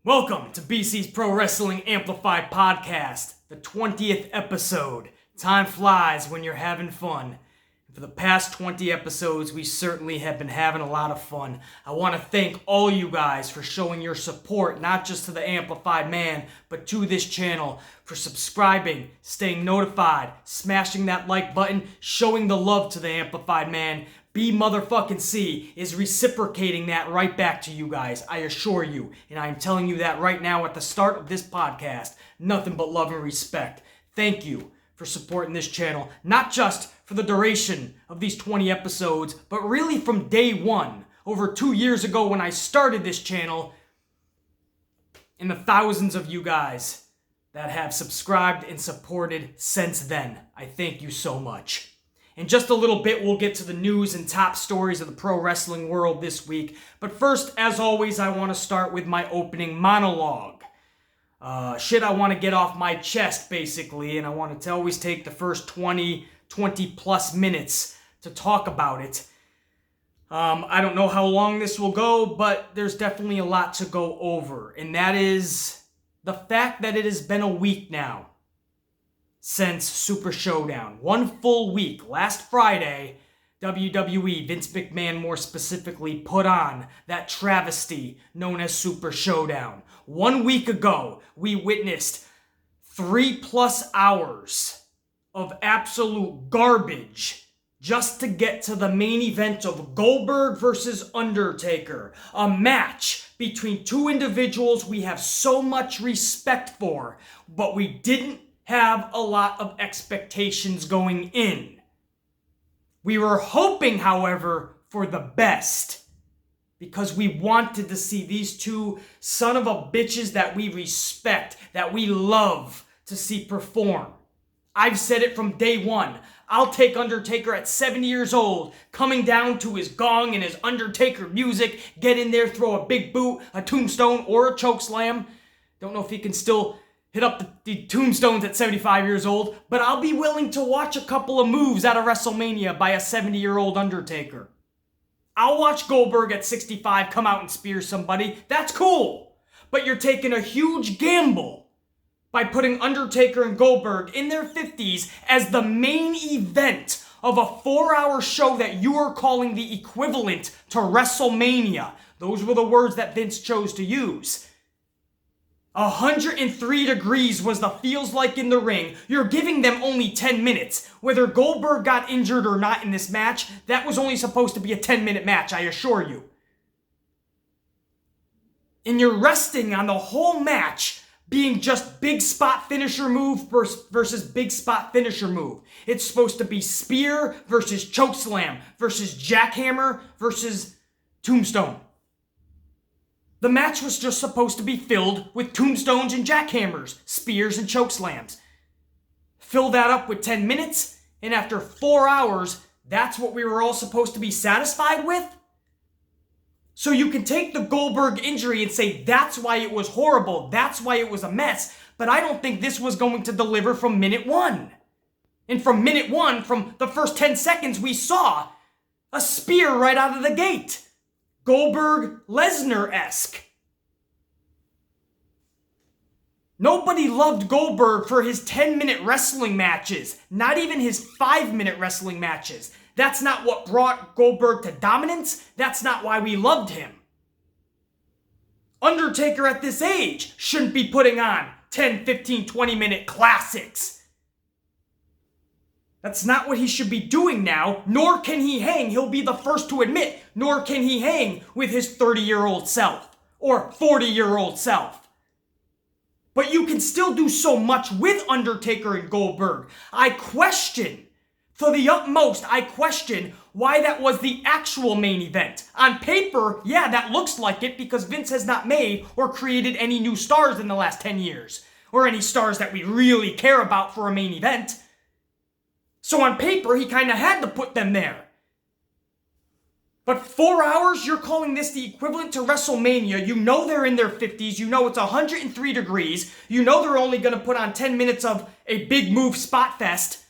Welcome to BC's Pro Wrestling Amplified Podcast, the 20th episode. Time flies when you're having fun. And for the past 20 episodes, we certainly have been having a lot of fun. I want to thank all you guys for showing your support, not just to the Amplified Man, but to this channel, for subscribing, staying notified, smashing that like button, showing the love to the Amplified Man. B motherfucking C is reciprocating that right back to you guys, I assure you. And I am telling you that right now at the start of this podcast. Nothing but love and respect. Thank you for supporting this channel, not just for the duration of these 20 episodes, but really from day one, over 2 years ago when I started this channel, and the thousands of you guys that have subscribed and supported since then. I thank you so much. In just a little bit, we'll get to the news and top stories of the pro wrestling world this week. But first, as always, I want to start with my opening monologue. Shit I want to get off my chest, basically, and I want to always take the first 20 plus minutes to talk about it. I don't know how long this will go, but there's definitely a lot to go over. And that is the fact that it has been a week now since Super Showdown. 1 full week. Last Friday, WWE, Vince McMahon more specifically, put on that travesty known as Super Showdown. 1 week ago, we witnessed 3+ hours of absolute garbage just to get to the main event of Goldberg versus Undertaker. A match between two individuals we have so much respect for, but we didn't have a lot of expectations going in. We were hoping, however, for the best, because we wanted to see these two son of a bitches that we respect, that we love to see perform. I've said it from day one. I'll take Undertaker at 70 years old, coming down to his gong and his Undertaker music, get in there, throw a big boot, a tombstone, or a chokeslam. Don't know if he can still hit up the tombstones at 75 years old, but I'll be willing to watch a couple of moves out of WrestleMania by a 70-year-old Undertaker. I'll watch Goldberg at 65 come out and spear somebody. That's cool. But you're taking a huge gamble by putting Undertaker and Goldberg in their 50s as the main event of a 4-hour show that you are calling the equivalent to WrestleMania. Those were the words that Vince chose to use. 103 degrees was the feels like in the ring. You're giving them only 10 minutes. Whether Goldberg got injured or not in this match, that was only supposed to be a 10-minute match, I assure you. And you're resting on the whole match being just big spot finisher move versus big spot finisher move. It's supposed to be spear versus chokeslam versus jackhammer versus tombstone. The match was just supposed to be filled with tombstones and jackhammers, spears and chokeslams. Fill that up with 10 minutes, and after 4 hours, that's what we were all supposed to be satisfied with? So you can take the Goldberg injury and say that's why it was horrible, that's why it was a mess, but I don't think this was going to deliver from minute one. And from minute one, from the first 10 seconds, we saw a spear right out of the gate. Goldberg-Lesnar-esque. Nobody loved Goldberg for his 10-minute wrestling matches, not even his 5-minute wrestling matches. That's not what brought Goldberg to dominance. That's not why we loved him. Undertaker at this age shouldn't be putting on 10, 15, 20-minute classics. That's not what he should be doing now, nor can he hang, he'll be the first to admit, nor can he hang with his 30-year-old self, or 40-year-old self. But you can still do so much with Undertaker and Goldberg. I question, to the utmost, I question why that was the actual main event. On paper, yeah, that looks like it because Vince has not made or created any new stars in the last 10 years, or any stars that we really care about for a main event. So on paper, he kind of had to put them there. But 4 hours, you're calling this the equivalent to WrestleMania. You know they're in their 50s. You know it's 103 degrees. You know they're only going to put on 10 minutes of a big move spot fest.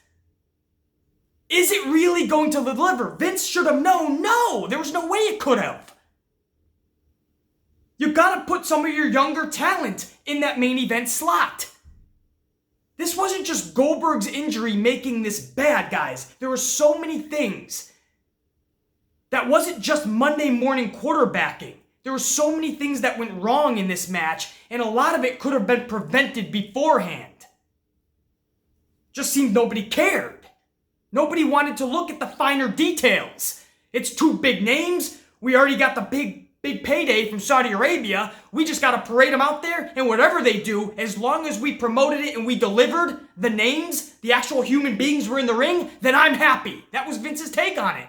Is it really going to deliver? Vince should have known. No, there was no way it could have. You gotta put some of your younger talent in that main event slot. This wasn't just Goldberg's injury making this bad, guys. There were so many things. That wasn't just Monday morning quarterbacking. There were so many things that went wrong in this match, and a lot of it could have been prevented beforehand. Just seemed nobody cared. Nobody wanted to look at the finer details. It's two big names. We already got the big payday from Saudi Arabia. We just got to parade them out there, and whatever they do, as long as we promoted it and we delivered the names, the actual human beings were in the ring, then I'm happy. That was Vince's take on it.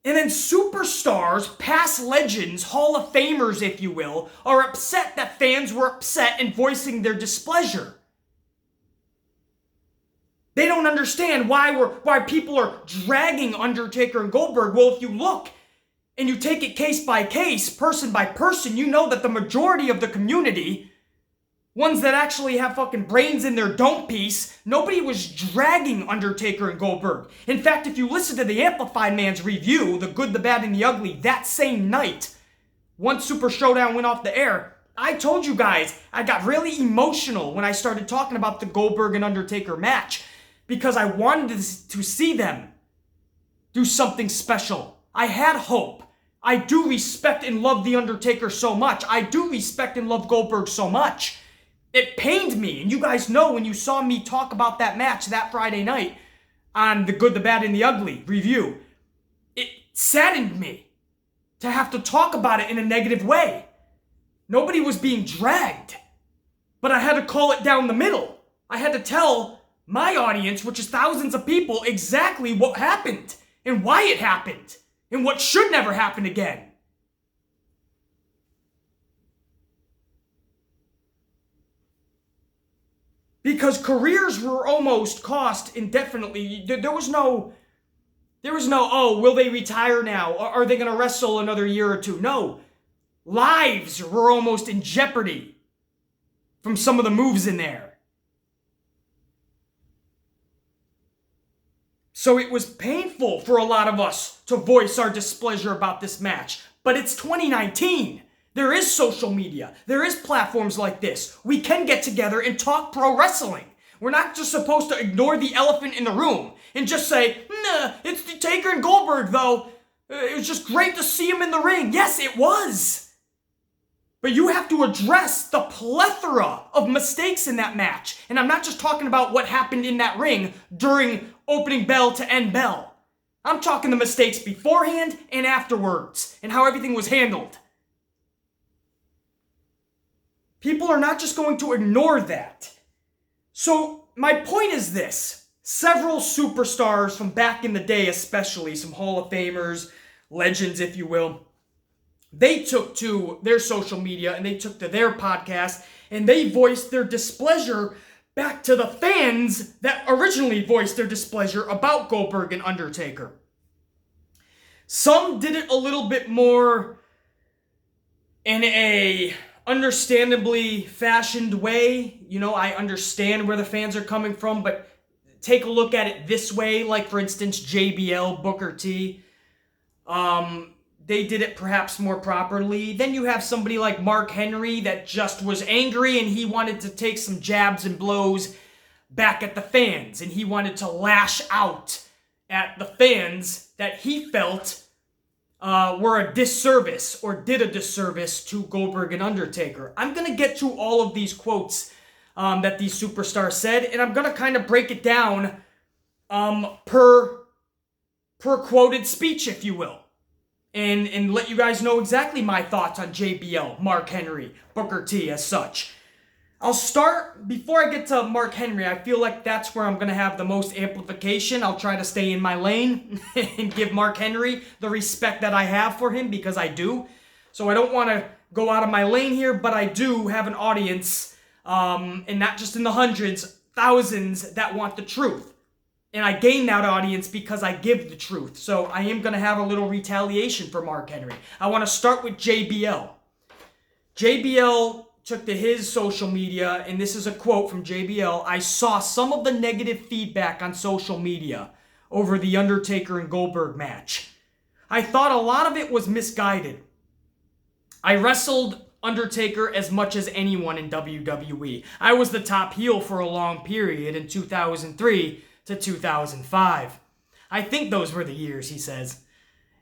And then superstars, past legends, Hall of Famers, if you will, are upset that fans were upset and voicing their displeasure. They don't understand why people are dragging Undertaker and Goldberg. Well, if you look and you take it case by case, person by person, you know that the majority of the community, ones that actually have fucking brains in their dome piece, nobody was dragging Undertaker and Goldberg. In fact, if you listen to the Amplified Man's review, The Good, the Bad, and the Ugly, that same night, once Super Showdown went off the air, I told you guys, I got really emotional when I started talking about the Goldberg and Undertaker match, because I wanted to see them do something special. I had hope. I do respect and love The Undertaker so much. I do respect and love Goldberg so much. It pained me, and you guys know when you saw me talk about that match that Friday night on The Good, the Bad, and the Ugly review, it saddened me to have to talk about it in a negative way. Nobody was being dragged, but I had to call it down the middle. I had to tell my audience, which is thousands of people, exactly what happened and why it happened and what should never happen again. Because careers were almost cost indefinitely. There was no, oh, will they retire now? Are they going to wrestle another year or two? No. Lives were almost in jeopardy from some of the moves in there. So it was painful for a lot of us to voice our displeasure about this match. But it's 2019. There is social media. There is platforms like this. We can get together and talk pro wrestling. We're not just supposed to ignore the elephant in the room and just say, nah, it's the Taker and Goldberg, though. It was just great to see him in the ring. Yes, it was. But you have to address the plethora of mistakes in that match. And I'm not just talking about what happened in that ring during opening bell to end bell. I'm talking the mistakes beforehand and afterwards and how everything was handled. People are not just going to ignore that. So my point is this. Several superstars from back in the day, especially some Hall of Famers, legends, if you will, they took to their social media and they took to their podcast and they voiced their displeasure back to the fans that originally voiced their displeasure about Goldberg and Undertaker. Some did it a little bit more in a understandably fashioned way. You know, I understand where the fans are coming from, but take a look at it this way. Like, for instance, JBL, Booker T. They did it perhaps more properly. Then you have somebody like Mark Henry that just was angry and he wanted to take some jabs and blows back at the fans. And he wanted to lash out at the fans that he felt were a disservice or did a disservice to Goldberg and Undertaker. I'm going to get to all of these quotes that these superstars said, and I'm going to kind of break it down per quoted speech, if you will. And let you guys know exactly my thoughts on JBL, Mark Henry, Booker T as such. I'll start, before I get to Mark Henry, I feel like that's where I'm going to have the most amplification. I'll try to stay in my lane and give Mark Henry the respect that I have for him, because I do. So I don't want to go out of my lane here, but I do have an audience, and not just in the hundreds, thousands that want the truth. And I gain that audience because I give the truth. So I am going to have a little retaliation for Mark Henry. I want to start with JBL. JBL took to his social media, and this is a quote from JBL. I saw some of the negative feedback on social media over the Undertaker and Goldberg match. I thought a lot of it was misguided. I wrestled Undertaker as much as anyone in WWE. I was the top heel for a long period in 2003 to 2005. I think those were the years, he says.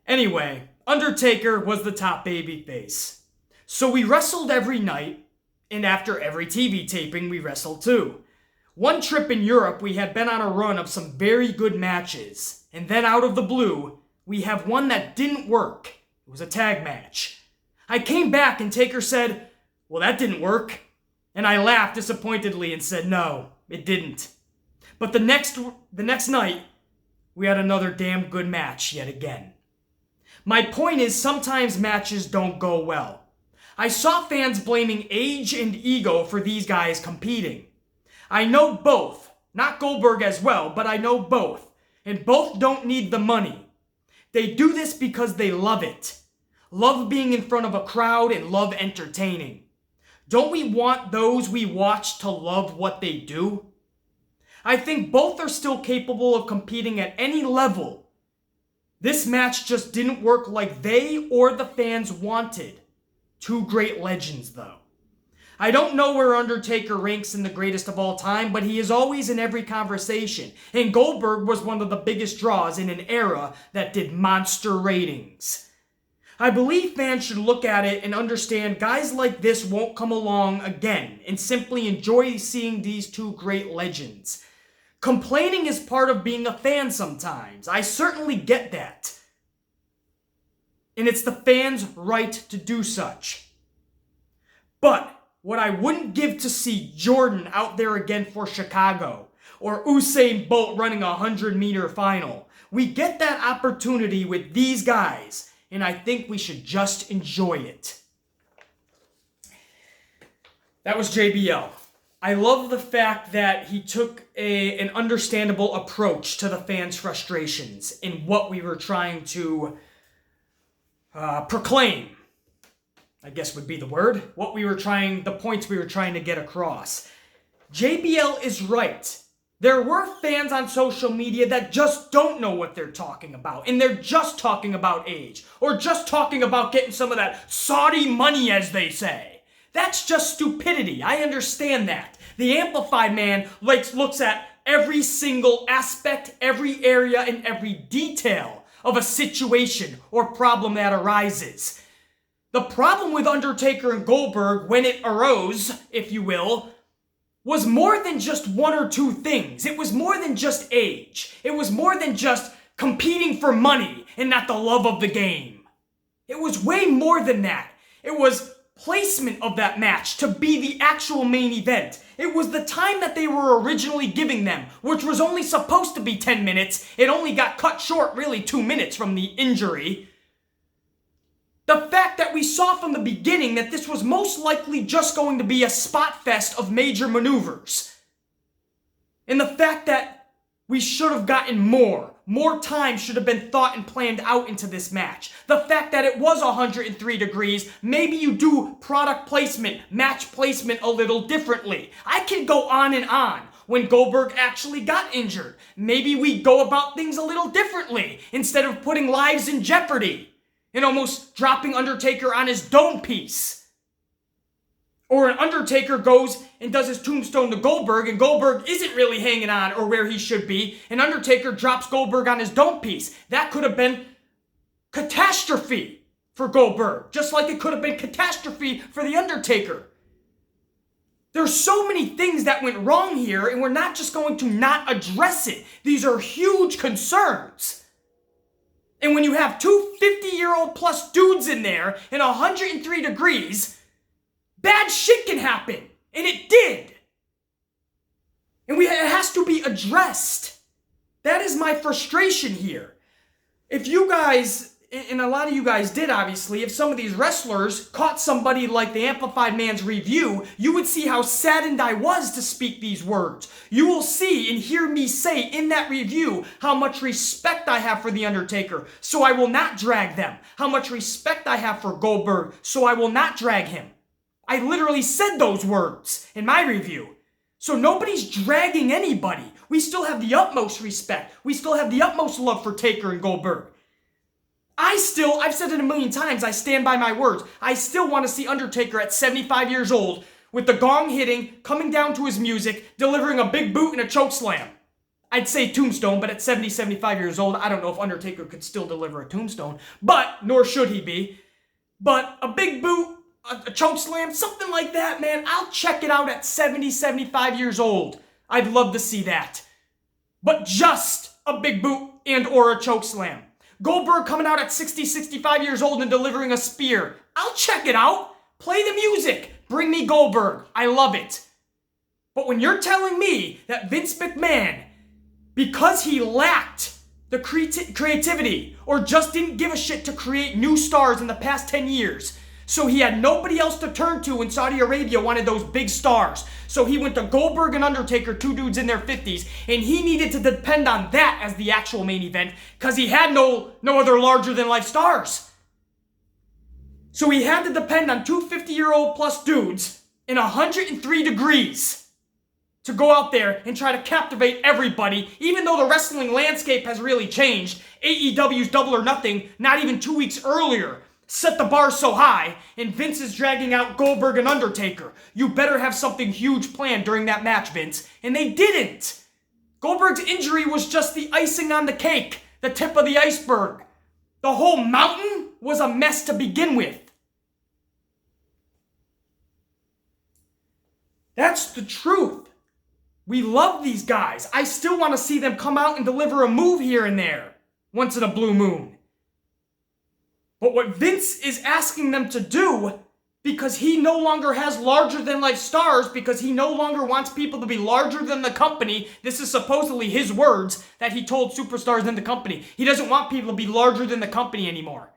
Anyway, Undertaker was the top babyface. So we wrestled every night, and after every TV taping, we wrestled too. One trip in Europe, we had been on a run of some very good matches, and then out of the blue, we have one that didn't work. It was a tag match. I came back and Taker said, "Well, that didn't work." And I laughed disappointedly and said, "No, it didn't." But the next night, we had another damn good match yet again. My point is, sometimes matches don't go well. I saw fans blaming age and ego for these guys competing. I know both, not Goldberg as well, but I know both, and both don't need the money. They do this because they love it. Love being in front of a crowd and love entertaining. Don't we want those we watch to love what they do? I think both are still capable of competing at any level. This match just didn't work like they or the fans wanted. Two great legends, though. I don't know where Undertaker ranks in the greatest of all time, but he is always in every conversation, and Goldberg was one of the biggest draws in an era that did monster ratings. I believe fans should look at it and understand guys like this won't come along again and simply enjoy seeing these two great legends. Complaining is part of being a fan sometimes. I certainly get that. And it's the fans' right to do such. But what I wouldn't give to see Jordan out there again for Chicago, or Usain Bolt running a 100-meter final. We get that opportunity with these guys, and I think we should just enjoy it. That was JBL. I love the fact that he took an understandable approach to the fans' frustrations in what we were trying to proclaim, I guess would be the word. The points we were trying to get across. JBL is right. There were fans on social media that just don't know what they're talking about, and they're just talking about age, or just talking about getting some of that Saudi money, as they say. That's just stupidity. I understand that. The Amplified man looks at every single aspect, every area, and every detail of a situation or problem that arises. The problem with Undertaker and Goldberg, when it arose, if you will, was more than just one or two things. It was more than just age. It was more than just competing for money and not the love of the game. It was way more than that. It was placement of that match to be the actual main event. It was the time that they were originally giving them, which was only supposed to be 10 minutes. It only got cut short, really 2 minutes from the injury. The fact that we saw from the beginning that this was most likely just going to be a spot fest of major maneuvers. And the fact that we should have gotten more time should have been thought and planned out into this match. The fact that it was 103 degrees, maybe you do product placement, match placement a little differently. I can go on and on. When Goldberg actually got injured, maybe we go about things a little differently instead of putting lives in jeopardy and almost dropping Undertaker on his dome piece. Or an Undertaker goes and does his tombstone to Goldberg, and Goldberg isn't really hanging on or where he should be, and Undertaker drops Goldberg on his dome piece. That could have been catastrophe for Goldberg, just like it could have been catastrophe for The Undertaker. There's so many things that went wrong here, and we're not just going to not address it. These are huge concerns. And when you have two 50-year-old plus dudes in there in 103 degrees, bad shit can happen. And it did. And it has to be addressed. That is my frustration here. If you guys, and a lot of you guys did obviously, if some of these wrestlers caught somebody like the Amplified Man's review, you would see how saddened I was to speak these words. You will see and hear me say in that review how much respect I have for The Undertaker, so I will not drag them. How much respect I have for Goldberg, so I will not drag him. I literally said those words in my review. So nobody's dragging anybody. We still have the utmost respect. We still have the utmost love for Taker and Goldberg. I've said it a million times, I stand by my words. I still want to see Undertaker at 75 years old with the gong hitting, coming down to his music, delivering a big boot and a choke slam. I'd say tombstone, but at 70, 75 years old, I don't know if Undertaker could still deliver a tombstone, but nor should he be. But a big boot, a choke slam, something like that, man, I'll check it out at 70, 75 years old. I'd love to see that. But just a big boot and or a choke slam. Goldberg coming out at 60, 65 years old and delivering a spear. I'll check it out. Play the music. Bring me Goldberg. I love it. But when you're telling me that Vince McMahon, because he lacked the creativity or just didn't give a shit to create new stars in the past 10 years, so he had nobody else to turn to when Saudi Arabia wanted those big stars. So he went to Goldberg and Undertaker, two dudes in their 50s, and he needed to depend on that as the actual main event because he had no other larger-than-life stars. So he had to depend on two 50-year-old plus dudes in 103 degrees to go out there and try to captivate everybody, even though the wrestling landscape has really changed. AEW's Double or Nothing, not even 2 weeks earlier, set the bar so high, and Vince is dragging out Goldberg and Undertaker. You better have something huge planned during that match, Vince. And they didn't. Goldberg's injury was just the icing on the cake, the tip of the iceberg. The whole mountain was a mess to begin with. That's the truth. We love these guys. I still want to see them come out and deliver a move here and there, once in a blue moon. But what Vince is asking them to do, because he no longer has larger-than-life stars, because he no longer wants people to be larger than the company, this is supposedly his words that he told superstars in the company. He doesn't want people to be larger than the company anymore.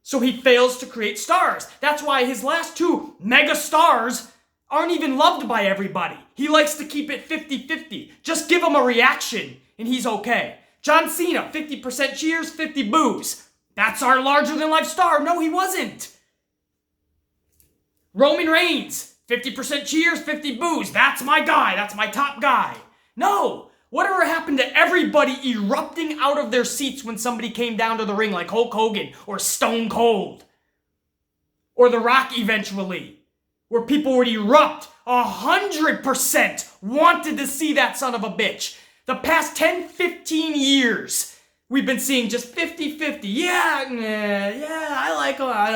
So he fails to create stars. That's why his last two mega stars aren't even loved by everybody. He likes to keep it 50-50. Just give him a reaction, and he's okay. John Cena, 50% cheers, 50 boos. That's our larger-than-life star. No, he wasn't. Roman Reigns, 50% cheers, 50 boos. That's my guy. That's my top guy. No. Whatever happened to everybody erupting out of their seats when somebody came down to the ring like Hulk Hogan or Stone Cold? Or The Rock eventually? Where people would erupt 100% wanted to see that son of a bitch. The past 10, 15 years, we've been seeing just 50-50. Yeah, I like him. I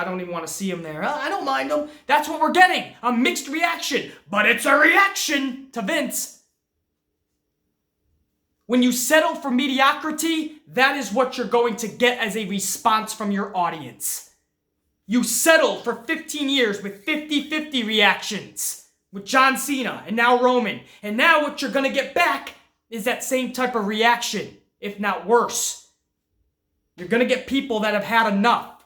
don't even want to see him there. I don't mind him. That's what we're getting. A mixed reaction. But it's a reaction to Vince. When you settle for mediocrity, that is what you're going to get as a response from your audience. You settled for 15 years with 50-50 reactions with John Cena and now Roman. And now what you're going to get back is that same type of reaction, if not worse. You're going to get people that have had enough.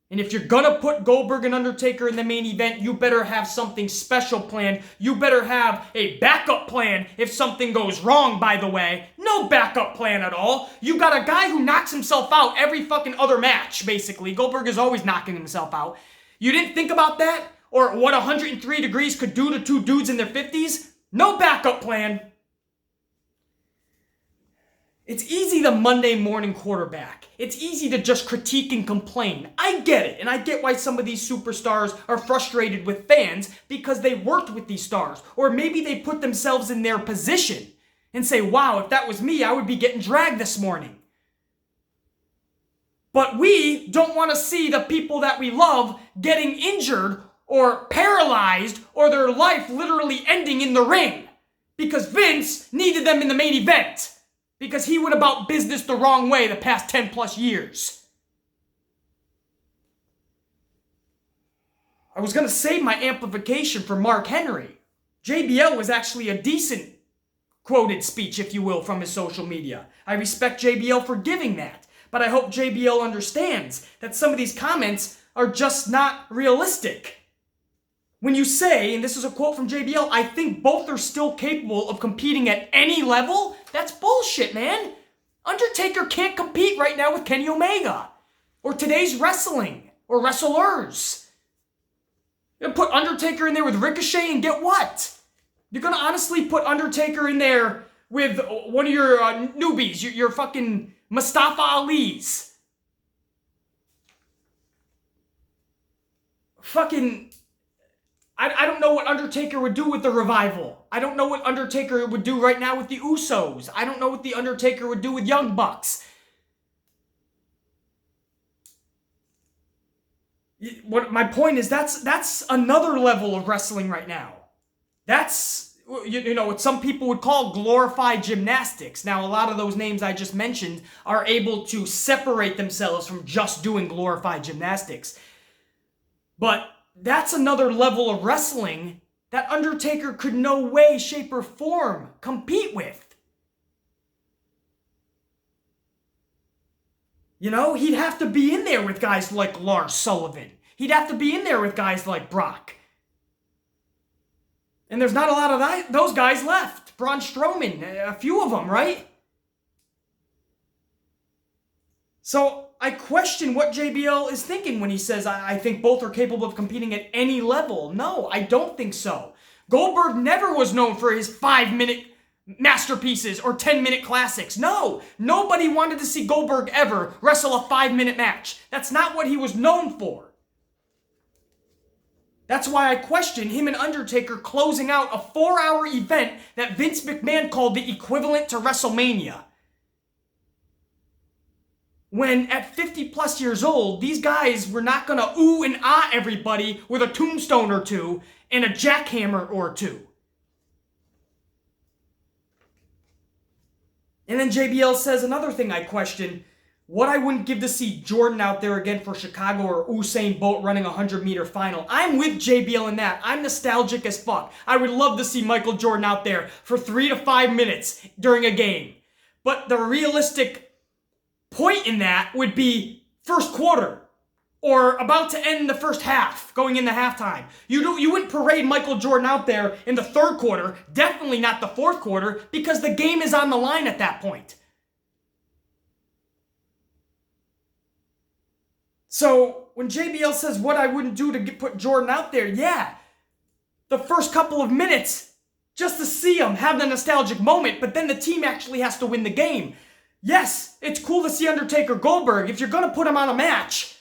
And if you're going to put Goldberg and Undertaker in the main event, you better have something special planned. You better have a backup plan if something goes wrong, by the way. No backup plan at all. You got a guy who knocks himself out every fucking other match, basically. Goldberg is always knocking himself out. You didn't think about that? Or what 103 degrees could do to two dudes in their 50s? No backup plan. It's easy to Monday morning quarterback. It's easy to just critique and complain. I get it, and I get why some of these superstars are frustrated with fans because they worked with these stars. Or maybe they put themselves in their position and say, wow, if that was me, I would be getting dragged this morning. But we don't want to see the people that we love getting injured or paralyzed or their life literally ending in the ring because Vince needed them in the main event. Because he went about business the wrong way the past 10 plus years. I was going to save my amplification for Mark Henry. JBL was actually a decent quoted speech, if you will, from his social media. I respect JBL for giving that. But I hope JBL understands that some of these comments are just not realistic. When you say, and this is a quote from JBL, I think both are still capable of competing at any level, that's bullshit, man. Undertaker can't compete right now with Kenny Omega. Or today's wrestling. Or wrestlers. You're gonna put Undertaker in there with Ricochet and get what? You're gonna honestly put Undertaker in there with one of your newbies, your fucking Mustafa Ali's. fucking... I don't know what Undertaker would do with the Revival. I don't know what Undertaker would do right now with the Usos. I don't know what the Undertaker would do with Young Bucks. What my point is, that's another level of wrestling right now. That's, you know, what some people would call glorified gymnastics. Now, a lot of those names I just mentioned are able to separate themselves from just doing glorified gymnastics. But that's another level of wrestling that Undertaker could no way, shape, or form compete with. You know, he'd have to be in there with guys like Lars Sullivan. He'd have to be in there with guys like Brock. And there's not a lot of those guys left. Braun Strowman, a few of them, right? So I question what JBL is thinking when he says, I think both are capable of competing at any level. No, I don't think so. Goldberg never was known for his 5-minute masterpieces or 10-minute classics. No, nobody wanted to see Goldberg ever wrestle a 5-minute match. That's not what he was known for. That's why I question him and Undertaker closing out a 4-hour event that Vince McMahon called the equivalent to WrestleMania. When at 50 plus years old, these guys were not going to ooh and ah everybody with a tombstone or two and a jackhammer or two. And then JBL says another thing I question. What I wouldn't give to see Jordan out there again for Chicago or Usain Bolt running a 100-meter final. I'm with JBL in that. I'm nostalgic as fuck. I would love to see Michael Jordan out there for 3 to 5 minutes during a game. But the realistic point in that would be first quarter or about to end the first half, going into halftime. You wouldn't parade Michael Jordan out there in the third quarter, definitely not the fourth quarter, because the game is on the line at that point. So when JBL says what I wouldn't do to put Jordan out there, yeah, the first couple of minutes just to see him have the nostalgic moment, but then the team actually has to win the game. Yes, it's cool to see Undertaker Goldberg. If you're going to put him on a match,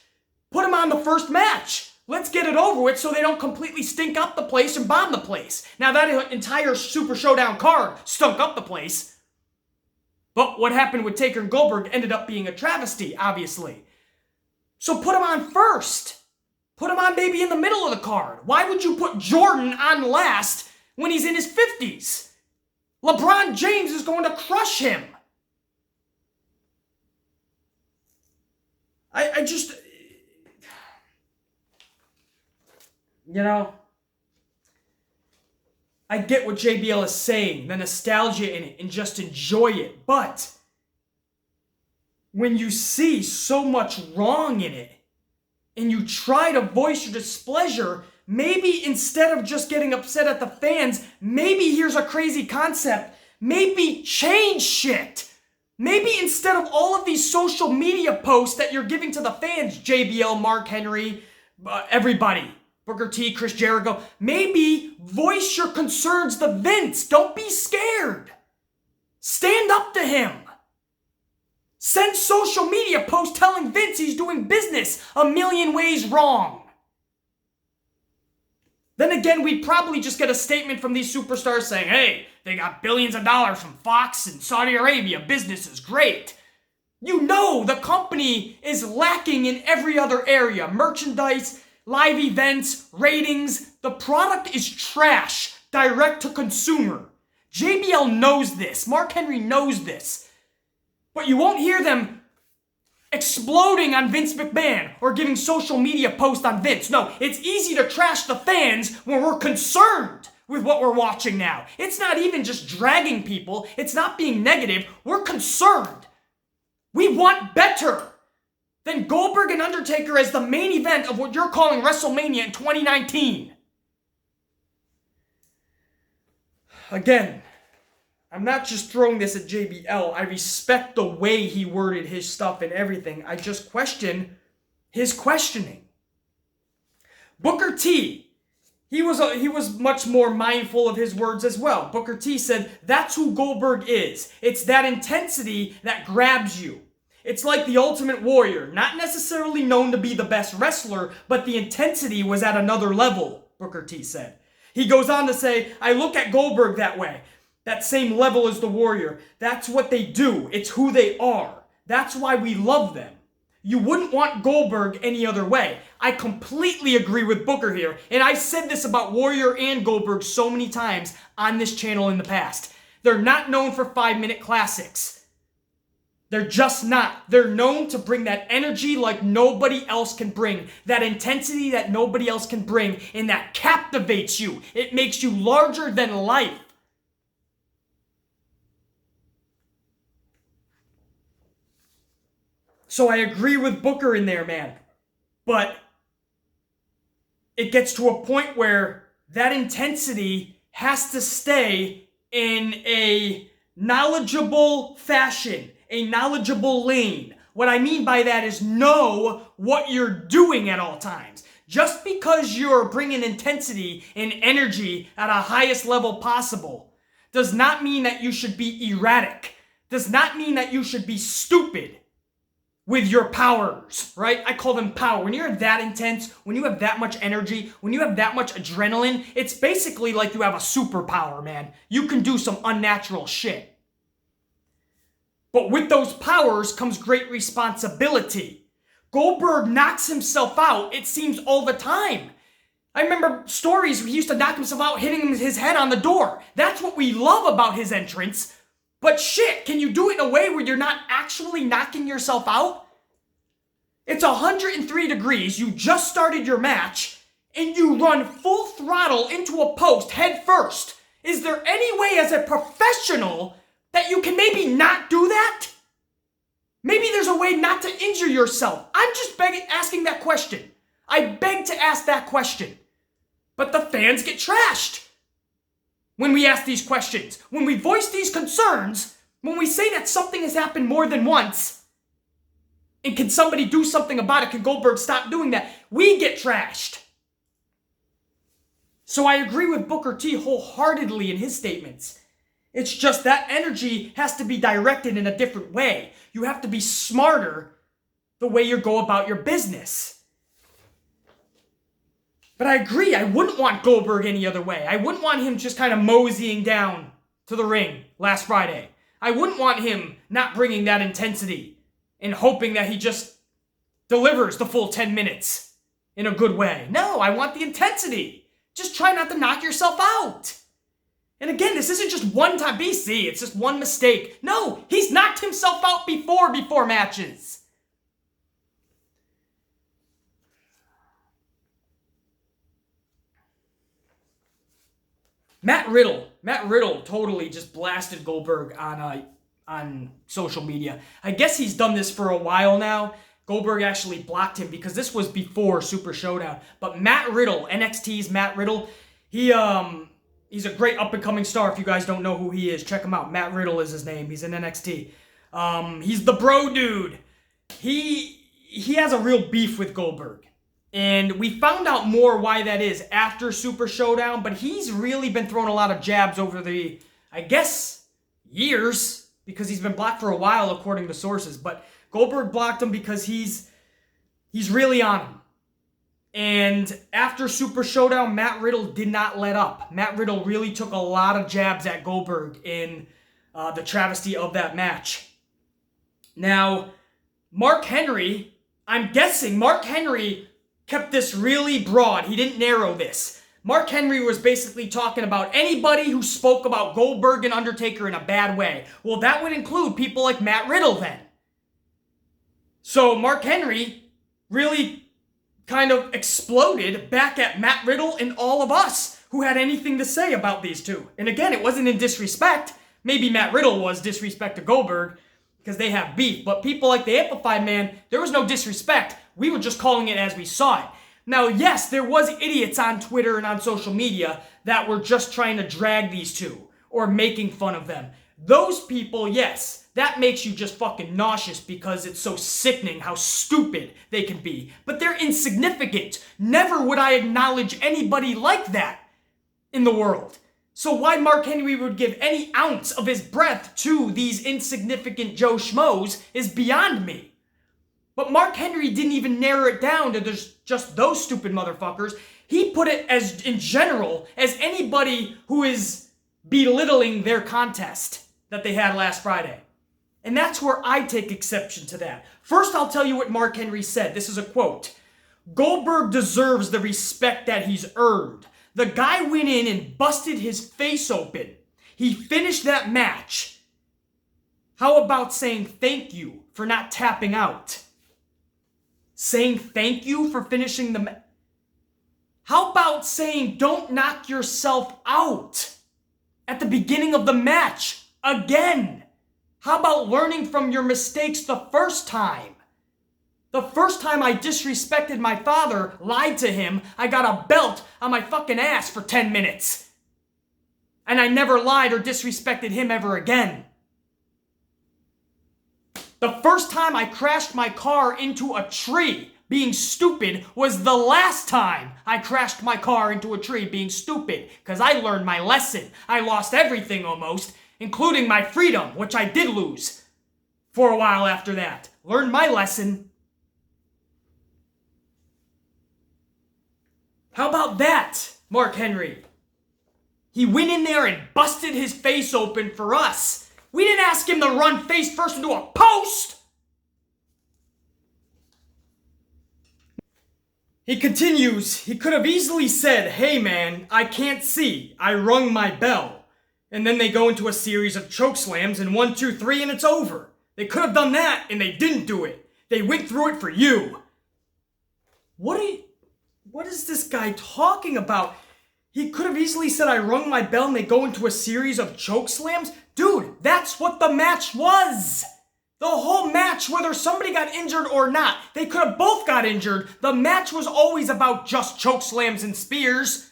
put him on the first match. Let's get it over with so they don't completely stink up the place and bomb the place. Now, that entire Super Showdown card stunk up the place. But what happened with Taker and Goldberg ended up being a travesty, obviously. So put him on first. Put him on maybe in the middle of the card. Why would you put Jordan on last when he's in his 50s? LeBron James is going to crush him. I just, you know, I get what JBL is saying, the nostalgia in it, and just enjoy it. But when you see so much wrong in it, and you try to voice your displeasure, maybe instead of just getting upset at the fans, maybe here's a crazy concept, maybe change shit. Maybe instead of all of these social media posts that you're giving to the fans, JBL, Mark Henry, everybody, Booker T, Chris Jericho, maybe voice your concerns to Vince. Don't be scared. Stand up to him. Send social media posts telling Vince he's doing business a million ways wrong. Then again, we'd probably just get a statement from these superstars saying, hey, they got billions of dollars from Fox and Saudi Arabia. Business is great. You know the company is lacking in every other area. Merchandise, live events, ratings. The product is trash, direct to consumer. JBL knows this. Mark Henry knows this. But you won't hear them exploding on Vince McMahon or giving social media posts on Vince. No, it's easy to trash the fans when we're concerned with what we're watching now. It's not even just dragging people. It's not being negative. We're concerned. We want better than Goldberg and Undertaker as the main event of what you're calling WrestleMania in 2019. Again, I'm not just throwing this at JBL. I respect the way he worded his stuff and everything. I just question his questioning. Booker T, he was much more mindful of his words as well. Booker T said, that's who Goldberg is. It's that intensity that grabs you. It's like the Ultimate Warrior, not necessarily known to be the best wrestler, but the intensity was at another level, Booker T said. He goes on to say, I look at Goldberg that way. That same level as the Warrior. That's what they do. It's who they are. That's why we love them. You wouldn't want Goldberg any other way. I completely agree with Booker here, and I've said this about Warrior and Goldberg so many times on this channel in the past. They're not known for 5-minute classics. They're just not. They're known to bring that energy like nobody else can bring. That intensity that nobody else can bring, and that captivates you. It makes you larger than life. So I agree with Booker in there, man. But it gets to a point where that intensity has to stay in a knowledgeable fashion, a knowledgeable lane. What I mean by that is know what you're doing at all times. Just because you're bringing intensity and energy at a highest level possible does not mean that you should be erratic. Does not mean that you should be stupid with your powers, right? I call them power. When you're that intense, when you have that much energy, when you have that much adrenaline, it's basically like you have a superpower, man. You can do some unnatural shit. But with those powers comes great responsibility. Goldberg knocks himself out, it seems, all the time. I remember stories where he used to knock himself out, hitting his head on the door. That's what we love about his entrance. But shit, can you do it in a way where you're not actually knocking yourself out? It's 103 degrees, you just started your match, and you run full throttle into a post head first. Is there any way as a professional that you can maybe not do that? Maybe there's a way not to injure yourself. I'm just asking that question. I beg to ask that question. But the fans get trashed when we ask these questions, when we voice these concerns, when we say that something has happened more than once, and can somebody do something about it? Can Goldberg stop doing that? We get trashed. So I agree with Booker T wholeheartedly in his statements. It's just that energy has to be directed in a different way. You have to be smarter the way you go about your business. But I agree, I wouldn't want Goldberg any other way. I wouldn't want him just kind of moseying down to the ring last Friday. I wouldn't want him not bringing that intensity and hoping that he just delivers the full 10 minutes in a good way. No, I want the intensity. Just try not to knock yourself out. And again, this isn't just one time BC, it's just one mistake. No, he's knocked himself out before matches. Matt Riddle totally just blasted Goldberg on social media. I guess he's done this for a while now. Goldberg actually blocked him because this was before Super Showdown. But Matt Riddle, NXT's Matt Riddle, he's a great up-and-coming star. If you guys don't know who he is, check him out. Matt Riddle is his name. He's in NXT. He's the bro dude. He has a real beef with Goldberg. And we found out more why that is after Super Showdown, but he's really been throwing a lot of jabs over the, I guess, years, because he's been blocked for a while, according to sources. But Goldberg blocked him because he's really on him. And after Super Showdown, Matt Riddle did not let up. Matt Riddle really took a lot of jabs at Goldberg in the travesty of that match. Now, Mark Henry, I'm guessing Mark Henry kept this really broad. He didn't narrow this. Mark Henry was basically talking about anybody who spoke about Goldberg and Undertaker in a bad way. Well, that would include people like Matt Riddle then. So Mark Henry really kind of exploded back at Matt Riddle and all of us who had anything to say about these two. And again, it wasn't in disrespect. Maybe Matt Riddle was disrespect to Goldberg because they have beef. But people like the Amplified Man, there was no disrespect. We were just calling it as we saw it. Now, yes, there was idiots on Twitter and on social media that were just trying to drag these two or making fun of them. Those people, yes, that makes you just fucking nauseous because it's so sickening how stupid they can be. But they're insignificant. Never would I acknowledge anybody like that in the world. So why Mark Henry would give any ounce of his breath to these insignificant Joe Schmoes is beyond me. But Mark Henry didn't even narrow it down to just those stupid motherfuckers. He put it as in general as anybody who is belittling their contest that they had last Friday. And that's where I take exception to that. First, I'll tell you what Mark Henry said. This is a quote. Goldberg deserves the respect that he's earned. The guy went in and busted his face open. He finished that match. How about saying thank you for not tapping out? Saying thank you for finishing the match? How about saying don't knock yourself out at the beginning of the match again? How about learning from your mistakes the first time? The first time I disrespected my father, lied to him, I got a belt on my fucking ass for 10 minutes. And I never lied or disrespected him ever again. The first time I crashed my car into a tree being stupid was the last time I crashed my car into a tree being stupid, because I learned my lesson. I lost everything almost, including my freedom, which I did lose for a while after that. Learned my lesson. How about that, Mark Henry? He went in there and busted his face open for us. We didn't ask him to run face first into a post. He continues, he could have easily said, hey man, I can't see. I rung my bell. And then they go into a series of choke slams and 1, 2, 3 and it's over. They could have done that and they didn't do it. They went through it for you. What is this guy talking about? He could have easily said, I rung my bell and they go into a series of choke slams. Dude, that's what the match was. The whole match, whether somebody got injured or not, they could have both got injured. The match was always about just choke slams and spears.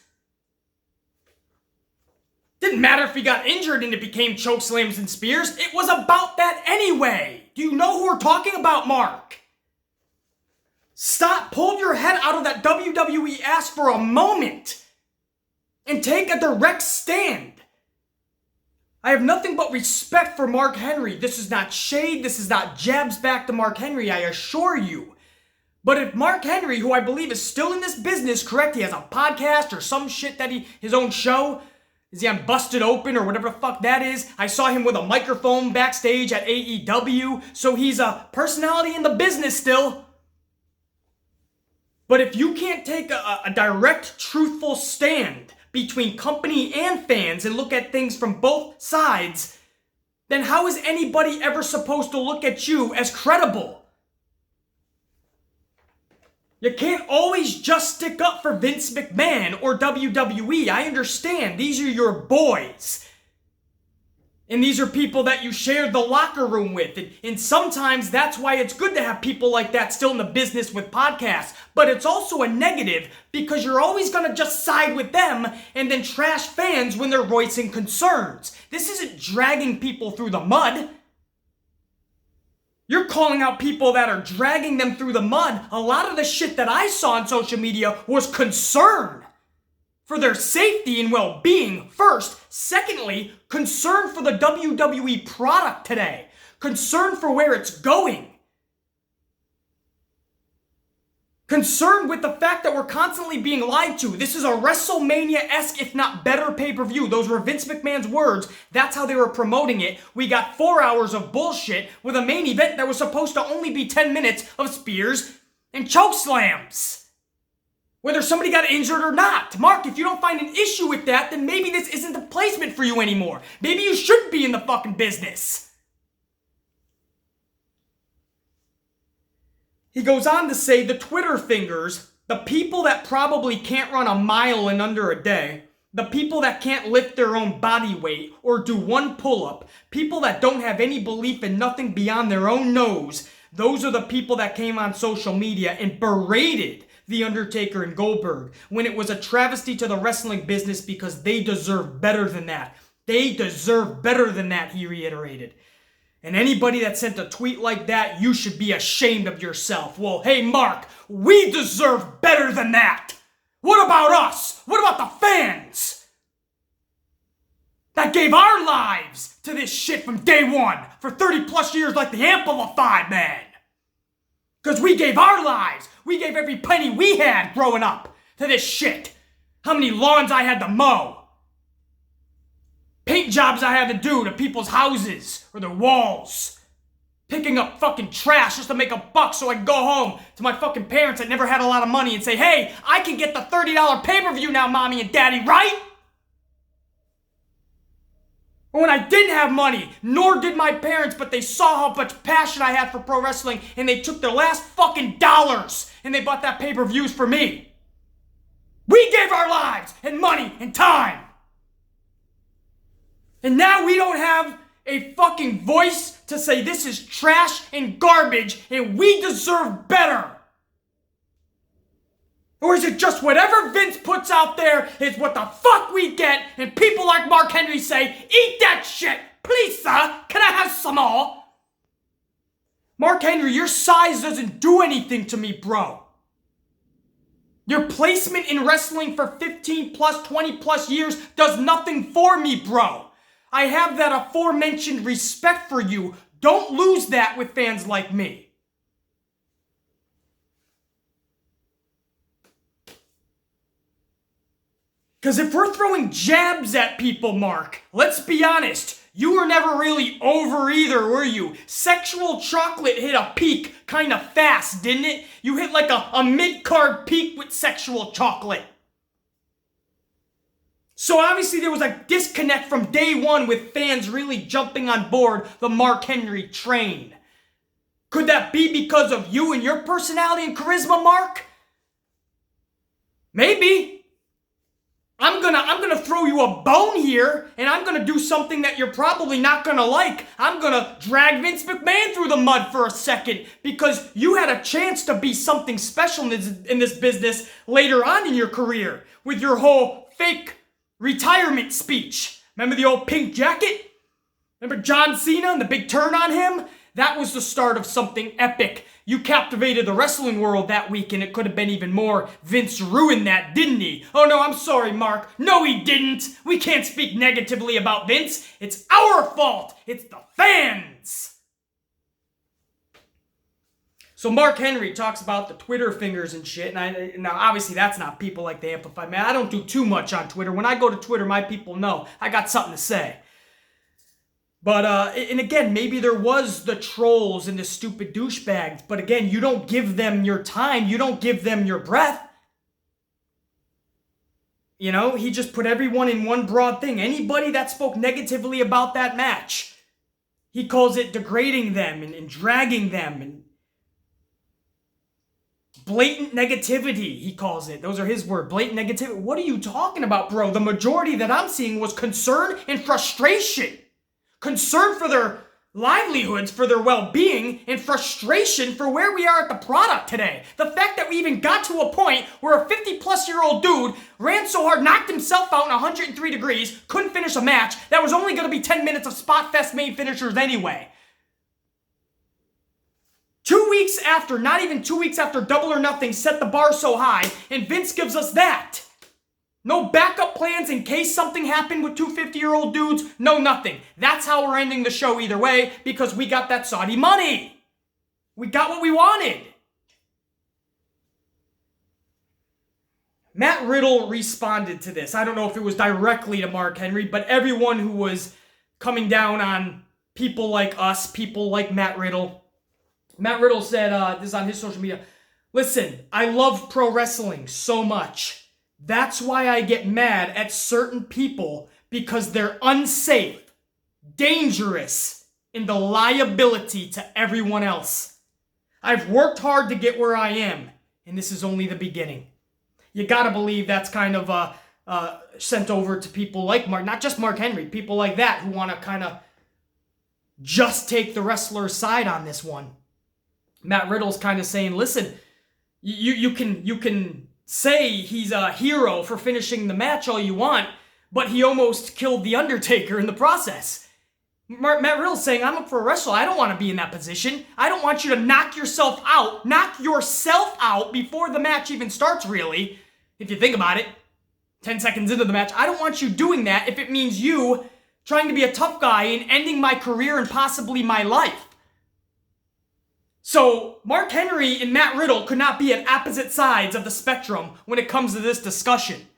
Didn't matter if he got injured and it became choke slams and spears. It was about that anyway. Do you know who we're talking about, Mark? Stop, pull your head out of that WWE ass for a moment and take a direct stand. I have nothing but respect for Mark Henry. This is not shade. This is not jabs back to Mark Henry, I assure you. But if Mark Henry, who I believe is still in this business, correct, he has a podcast or some shit that his own show. Is he on Busted Open or whatever the fuck that is? I saw him with a microphone backstage at AEW. So he's a personality in the business still. But if you can't take a direct, truthful stand between company and fans and look at things from both sides, then how is anybody ever supposed to look at you as credible? You can't always just stick up for Vince McMahon or WWE. I understand. These are your boys. And these are people that you shared the locker room with. And sometimes that's why it's good to have people like that still in the business with podcasts. But it's also a negative because you're always going to just side with them and then trash fans when they're voicing concerns. This isn't dragging people through the mud. You're calling out people that are dragging them through the mud. A lot of the shit that I saw on social media was concern for their safety and well-being first. Secondly, concern for the WWE product today. Concern for where it's going. Concerned with the fact that we're constantly being lied to. This is a WrestleMania-esque, if not better, pay-per-view. Those were Vince McMahon's words. That's how they were promoting it. We got 4 hours of bullshit with a main event that was supposed to only be 10 minutes of spears and choke slams. Whether somebody got injured or not. Mark, if you don't find an issue with that, then maybe this isn't the placement for you anymore. Maybe you shouldn't be in the fucking business. He goes on to say the Twitter fingers, the people that probably can't run a mile in under a day, the people that can't lift their own body weight or do one pull-up, people that don't have any belief in nothing beyond their own nose, those are the people that came on social media and berated The Undertaker and Goldberg when it was a travesty to the wrestling business because they deserve better than that. They deserve better than that, he reiterated. And anybody that sent a tweet like that, you should be ashamed of yourself. Well, hey, Mark, we deserve better than that. What about us? What about the fans? that gave our lives to this shit from day one for 30 plus years like the Amplified Man. Because we gave our lives, we gave every penny we had growing up to this shit. How many lawns I had to mow. Paint jobs I had to do to people's houses or their walls. Picking up fucking trash just to make a buck so I could go home to my fucking parents that never had a lot of money and say, hey, I can get the $30 pay-per-view now, mommy and daddy, right? Or when I didn't have money, nor did my parents, but they saw how much passion I had for pro wrestling and they took their last fucking dollars and they bought that pay-per-views for me. We gave our lives and money and time. And now we don't have a fucking voice to say this is trash and garbage and we deserve better. Or is it just whatever Vince puts out there is what the fuck we get and people like Mark Henry say, eat that shit, please sir, can I have some more? Mark Henry, your size doesn't do anything to me, bro. Your placement in wrestling for 15 plus, 20 plus years does nothing for me, bro. I have that aforementioned respect for you. Don't lose that with fans like me. Because if we're throwing jabs at people, Mark, let's be honest, you were never really over either, were you? Sexual chocolate hit a peak kind of fast, didn't it? You hit like a mid-card peak with sexual chocolate. So obviously there was a disconnect from day one with fans really jumping on board the Mark Henry train. Could that be because of you and your personality and charisma, Mark? Maybe. I'm gonna throw you a bone here, and I'm gonna do something that you're probably not gonna like. I'm gonna drag Vince McMahon through the mud for a second, because you had a chance to be something special in this business later on in your career, with your whole fake retirement speech. Remember the old pink jacket? Remember John Cena and the big turn on him? That was the start of something epic. You captivated the wrestling world that week, and it could have been even more. Vince ruined that, didn't he? Oh no, I'm sorry, Mark. No, he didn't. We can't speak negatively about Vince. It's our fault. It's the fans. So Mark Henry talks about the Twitter fingers and shit, and now obviously that's not people like the Amplified Man. I don't do too much on Twitter. When I go to Twitter, my people know I got something to say. But, and again, maybe there was the trolls and the stupid douchebags, but again, you don't give them your time, you don't give them your breath. You know, he just put everyone in one broad thing. Anybody that spoke negatively about that match, he calls it degrading them and dragging them and blatant negativity, he calls it. Those are his words, blatant negativity. What are you talking about, bro? The majority that I'm seeing was concern and frustration. Concern for their livelihoods, for their well-being, and frustration for where we are at the product today. The fact that we even got to a point where a 50-plus-year-old dude ran so hard, knocked himself out in 103 degrees, couldn't finish a match, that was only going to be 10 minutes of Spot Fest main finishers anyway. 2 weeks after, not even 2 weeks after Double or Nothing set the bar so high, and Vince gives us that. No backup plans in case something happened with two 50-year-old dudes. No nothing. That's how we're ending the show either way, because we got that Saudi money. We got what we wanted. Matt Riddle responded to this. I don't know if it was directly to Mark Henry, but everyone who was coming down on people like us, people like Matt Riddle. Matt Riddle said, this is on his social media, listen, I love pro wrestling so much. That's why I get mad at certain people, because they're unsafe, dangerous, and the liability to everyone else. I've worked hard to get where I am, and this is only the beginning. You gotta believe that's kind of sent over to people like Mark, not just Mark Henry, people like that who want to kind of just take the wrestler's side on this one. Matt Riddle's kind of saying, listen, you can say he's a hero for finishing the match all you want, but he almost killed The Undertaker in the process. Matt Riddle's saying, I'm a pro wrestler. I don't want to be in that position. I don't want you to knock yourself out before the match even starts, really. If you think about it, 10 seconds into the match, I don't want you doing that if it means you trying to be a tough guy and ending my career and possibly my life. So, Mark Henry and Matt Riddle could not be at opposite sides of the spectrum when it comes to this discussion.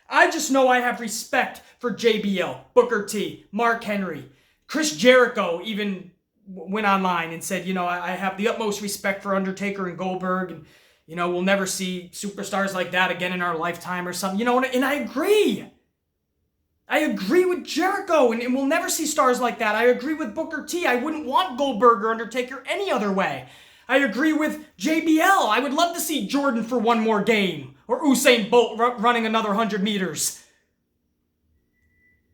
I just know I have respect for JBL, Booker T, Mark Henry. Chris Jericho even went online and said, I have the utmost respect for Undertaker and Goldberg, and, we'll never see superstars like that again in our lifetime or something. And I agree. I agree with Jericho, and we'll never see stars like that. I agree with Booker T. I wouldn't want Goldberg or Undertaker any other way. I agree with JBL. I would love to see Jordan for one more game, or Usain Bolt running another 100 meters.